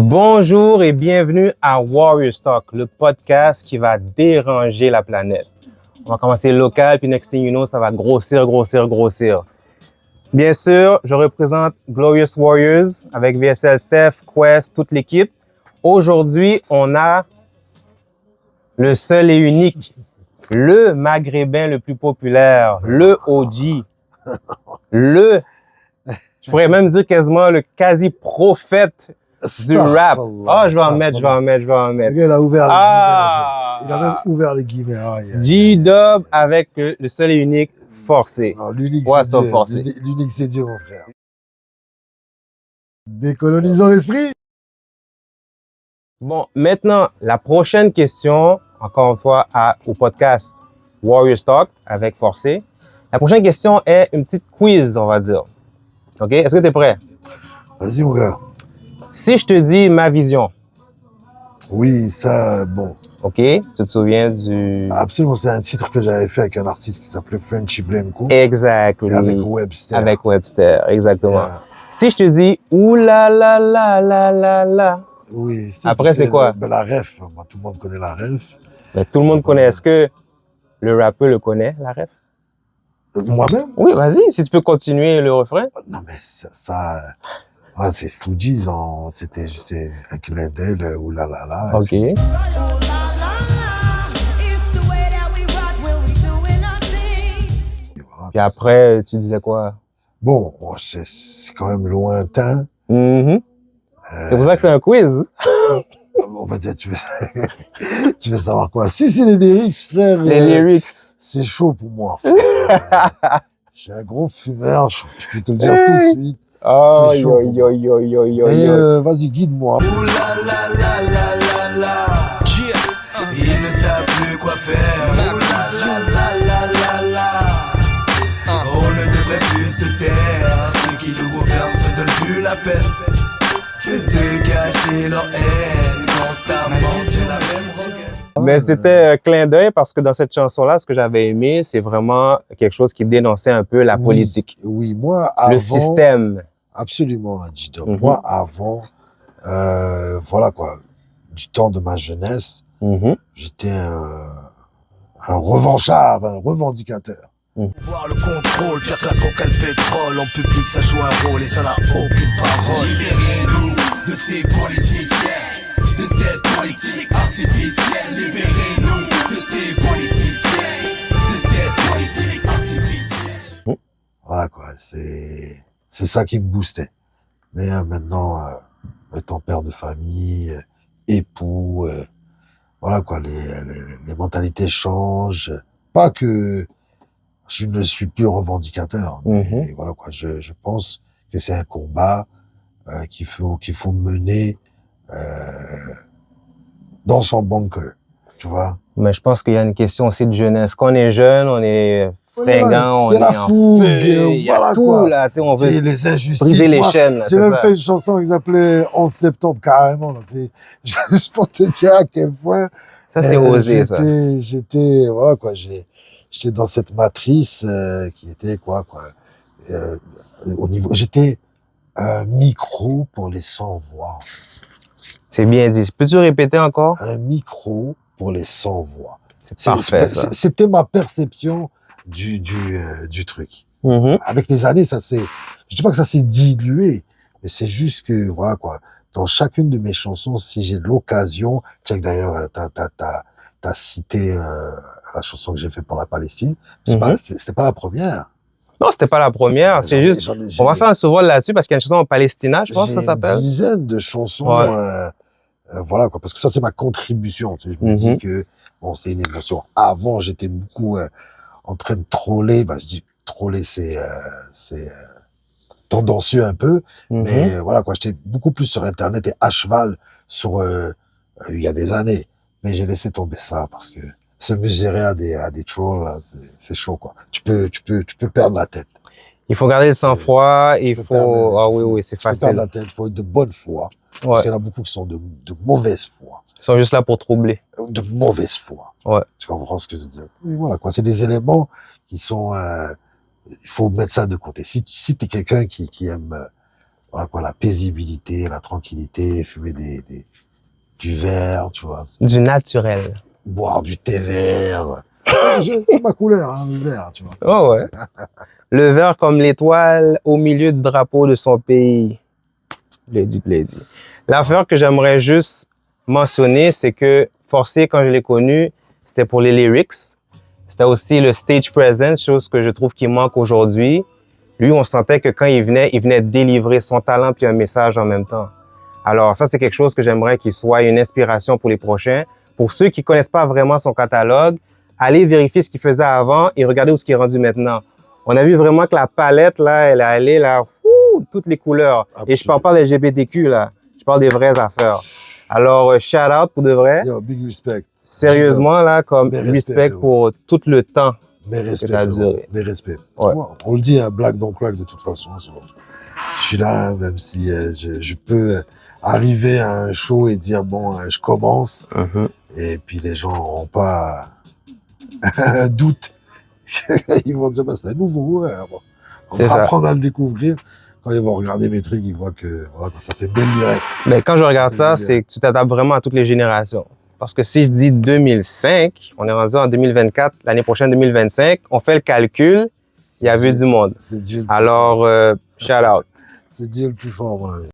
Bonjour et bienvenue à Warriors Talk, le podcast qui va déranger la planète. On va commencer local, puis next thing you know, ça va grossir. Bien sûr, je représente Glorious Warriors avec VSL Steph, Quest, toute l'équipe. Aujourd'hui, on a le seul et unique, le Maghrébin le plus populaire, le OG, je pourrais même dire quasiment le quasi-prophète du rap. Je vais en mettre. Le gars, il a ouvert les guillemets. Il a même ouvert les guillemets. G-Dub avec le seul et unique Forcé. L'unique, c'est Dieu. Forcé. L'unique, c'est Dieu, mon frère. Décolonisons l'esprit. Bon, maintenant, la prochaine question, encore une fois, au podcast Warriors Talk avec Forcé. La prochaine question est une petite quiz, on va dire. OK? Est-ce que tu es prêt? Vas-y, mon gars. Si je te dis ma vision. Oui, ça, bon. OK? Tu te souviens du... Absolument, c'est un titre que j'avais fait avec un artiste qui s'appelait Frenchy Blanco. Exactement. Avec Webster. Avec Webster, exactement. Yeah. Si je te dis ouh la la la la la la. Oui. Après, c'est quoi? La ref. Tout le monde connaît la ref. Mais tout le monde connaît. Est-ce que le rappeur le connaît, la ref? Moi-même? Oui, vas-y, si tu peux continuer le refrain. Non, mais c'est Fugees, c'était juste un clin d'œil, ouh là là là. OK. Puis après, tu disais quoi? Bon, c'est quand même lointain. Mm-hmm. C'est pour ça que c'est un quiz. On va dire, tu veux savoir quoi? Si c'est les lyrics, frère. Les lyrics. C'est chaud pour moi. Je suis un gros fumeur, je peux te le dire tout de suite. Oh, c'est chaud. Vas-y, guide-moi. Ouh là là là là là là. Ils ne savent plus quoi faire. Ouh là là là là là. On ne devrait plus se taire. Ceux qui nous gouvernent se donnent plus la peine de cacher leur haine constamment sur la même rengaine. Mais c'était un clin d'œil parce que dans cette chanson-là, ce que j'avais aimé, c'est vraiment quelque chose qui dénonçait un peu la politique. Oui, moi, avant... Le système. Absolument, G-Dub. Moi, avant, voilà quoi, du temps de ma jeunesse, j'étais un revanchard, un revendicateur. Voir le contrôle, pire que la coca, le pétrole, en public ça joue un rôle et ça n'a aucune parole. Libérez-nous de ces politiciens, de cette politique artificielle. Libérez-nous de ces politiciens, de cette politique artificielle. Voilà quoi, c'est ça qui me boostait. Mais maintenant, étant père de famille, époux, voilà quoi, les mentalités changent. Pas que je ne suis plus revendicateur, mais voilà quoi, je pense que c'est un combat qu'il faut mener dans son bunker, tu vois. Mais je pense qu'il y a une question aussi de jeunesse. Quand on est jeune, on est fringant, on est en feu, il y a tout là, tu sais, on veut les injustices, briser les chaînes. J'ai même fait une chanson qui s'appelait 11 septembre carrément, là, tu sais, juste pour te dire à quel point. Ça c'est osé ça. J'étais voilà quoi, j'étais dans cette matrice qui était quoi au niveau, j'étais un micro pour les sans voix. C'est bien dit. Peux-tu répéter encore? Un micro pour les sans voix. C'est parfait ça. C'était ma perception du truc. Avec les années, je dis pas que ça s'est dilué, mais c'est juste que voilà quoi, dans chacune de mes chansons, si j'ai l'occasion, check d'ailleurs, t'as cité la chanson que j'ai fait pour la Palestine. C'est pas, c'était pas la première. Non, c'était pas la première. C'est juste, on va faire un survol là-dessus parce qu'il y a une chanson en Palestina, je pense que ça s'appelle. Une dizaine de chansons, voilà quoi, parce que ça c'est ma contribution. Tu sais, je me dis que bon, c'était une émotion. Avant, j'étais beaucoup en train de troller. Bah, je dis troller, c'est tendancieux un peu, mais voilà quoi, j'étais beaucoup plus sur Internet et à cheval sur il y a des années. Mais j'ai laissé tomber ça parce que se mesurer à des trolls, là, c'est chaud, quoi. Tu peux perdre la tête. Il faut garder le sang-froid, il faut, oui, c'est facile. Tu peux perdre la tête, il faut être de bonne foi. Parce qu'il y en a beaucoup qui sont de mauvaise foi. Ils sont juste là pour troubler. De mauvaise foi. Ouais. Tu comprends ce que je veux dire? Et voilà, quoi. C'est des éléments qui sont, il faut mettre ça de côté. Si t'es quelqu'un qui aime voilà quoi, la paisibilité, la tranquillité, fumer du verre, tu vois, Du naturel. boire du thé vert. C'est ma couleur, hein, le vert, tu vois. Oh ouais. Le vert comme l'étoile au milieu du drapeau de son pays. Plaisir, plaisir. L'affaire que j'aimerais juste mentionner, c'est que Forcé, quand je l'ai connu, c'était pour les lyrics. C'était aussi le stage presence, chose que je trouve qui manque aujourd'hui. Lui, on sentait que quand il venait délivrer son talent puis un message en même temps. Alors ça, c'est quelque chose que j'aimerais qu'il soit une inspiration pour les prochains. Pour ceux qui connaissent pas vraiment son catalogue, allez vérifier ce qu'il faisait avant et regardez où ce qui est rendu maintenant. On a vu vraiment que la palette, là, elle est allée, là, toutes les couleurs. Absolument. Et je parle pas des LGBTQ, là. Je parle des vraies affaires. Alors, shout out pour de vrai. Yo, big respect. Sérieusement, là, comme Mais respect respect, pour tout le temps. Mes respects, Que t'as frérot. duré. Mes respects. Ouais. Moi, on le dit, hein, black don't crack de toute façon. Je suis là, même si je peux arriver à un show et dire, bon, je commence. Et puis les gens n'auront pas un doute. Ils vont dire, bah, c'est nouveau. Ouais, bon. On C'est va ça. apprendre à le découvrir. Quand ils vont regarder mes trucs, ils voient que voilà, ça fait belle lurette. Mais quand je regarde ça, Bien. c'est que tu t'adaptes vraiment à toutes les générations. Parce que si je dis 2005, on est rendu en 2024, l'année prochaine 2025, on fait le calcul, il y a vu du monde. C'est Dieu le plus Alors, shout out. C'est Dieu le plus fort, mon ami.